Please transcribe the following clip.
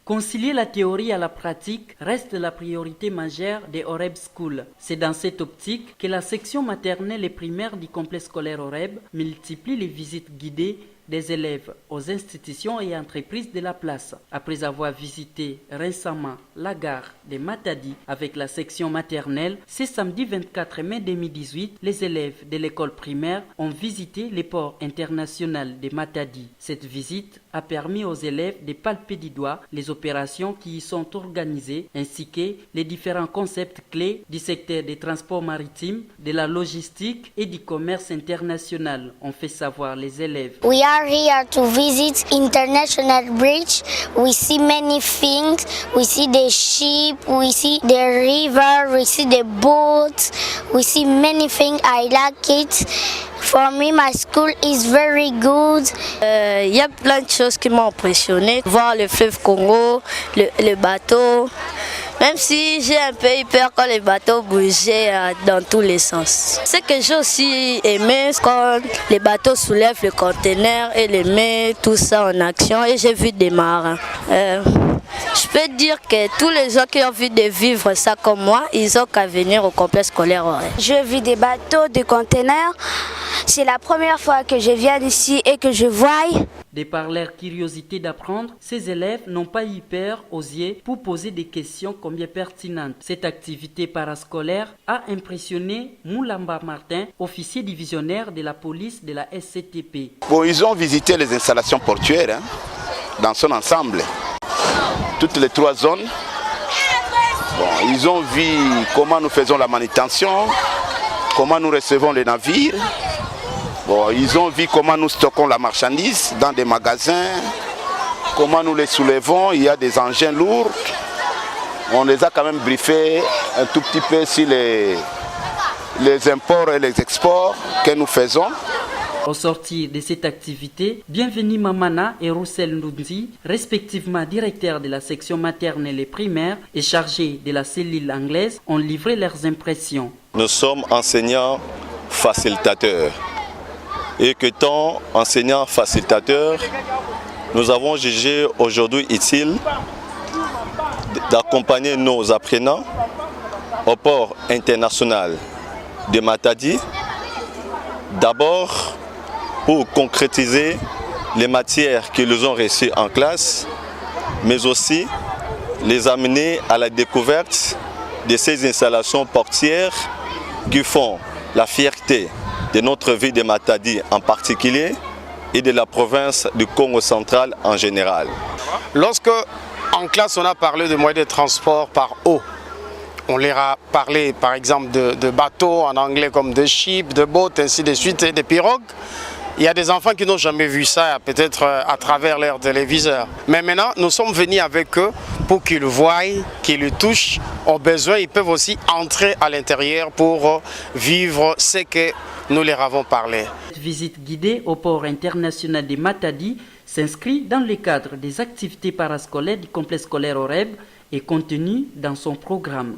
Concilier la théorie à la pratique reste la priorité majeure des Horeb School. C'est dans cette optique que la section maternelle et primaire du complexe scolaire Horeb multiplie les visites guidées des élèves aux institutions et entreprises de la place. Après avoir visité récemment la gare de Matadi avec la section maternelle, ce samedi 24 mai 2018, les élèves de l'école primaire ont visité le port international de Matadi. Cette visite a permis aux élèves de palper du doigt les opérations qui y sont organisées ainsi que les différents concepts clés du secteur des transports maritimes, de la logistique et du commerce international, ont fait savoir les élèves. We are here to visit International Bridge. We see many things. We see the ship, we see the river, we see the boats, we see many things. I like it. For me, my school is very good. Y a plein de choses qui m'ont impressionné. Voir le fleuve Congo, le bateau. Même si j'ai un peu eu peur quand les bateaux bougeaient dans tous les sens. Ce que j'ai aussi aimé, c'est quand les bateaux soulèvent le conteneur et les mettent tout ça en action. Et j'ai vu des marins. Je peux dire que tous les gens qui ont envie de vivre ça comme moi, ils ont qu'à venir au complexe scolaire Horeb. Je vis des bateaux, des conteneurs. C'est la première fois que je viens ici et que je vois. De par leur curiosité d'apprendre, ces élèves n'ont pas eu peur, osé pour poser des questions combien pertinentes. Cette activité parascolaire a impressionné Moulamba Martin, officier divisionnaire de la police de la SCTP. Bon, ils ont visité les installations portuaires dans son ensemble. Toutes les 3 zones. Bon, ils ont vu comment nous faisons la manutention, comment nous recevons les navires. Bon, ils ont vu comment nous stockons la marchandise dans des magasins, comment nous les soulevons, il y a des engins lourds. On les a quand même briefés un tout petit peu sur les imports et les exports que nous faisons. Au sortir de cette activité, Bienvenue Mamana et Roussel Ndounzi, respectivement directeurs de la section maternelle et primaire et chargés de la cellule anglaise, ont livré leurs impressions. Nous sommes enseignants facilitateurs. Et qu'étant enseignants facilitateurs, nous avons jugé aujourd'hui utile d'accompagner nos apprenants au port international de Matadi, d'abord pour concrétiser les matières qu'ils ont reçues en classe, mais aussi les amener à la découverte de ces installations portières qui font la fierté de notre ville de Matadi en particulier et de la province du Congo central en général. Lorsque en classe on a parlé de moyens de transport par eau, on leur a parlé par exemple de bateaux en anglais comme de ships, de boats, ainsi de suite, et de pirogues. Il y a des enfants qui n'ont jamais vu ça, peut-être à travers leur téléviseur. Mais maintenant, nous sommes venus avec eux pour qu'ils voient, qu'ils le touchent. Au besoin, ils peuvent aussi entrer à l'intérieur pour vivre ce que nous leur avons parlé. Cette visite guidée au port international de Matadi s'inscrit dans le cadre des activités parascolaires du complexe scolaire Horeb et contenue dans son programme.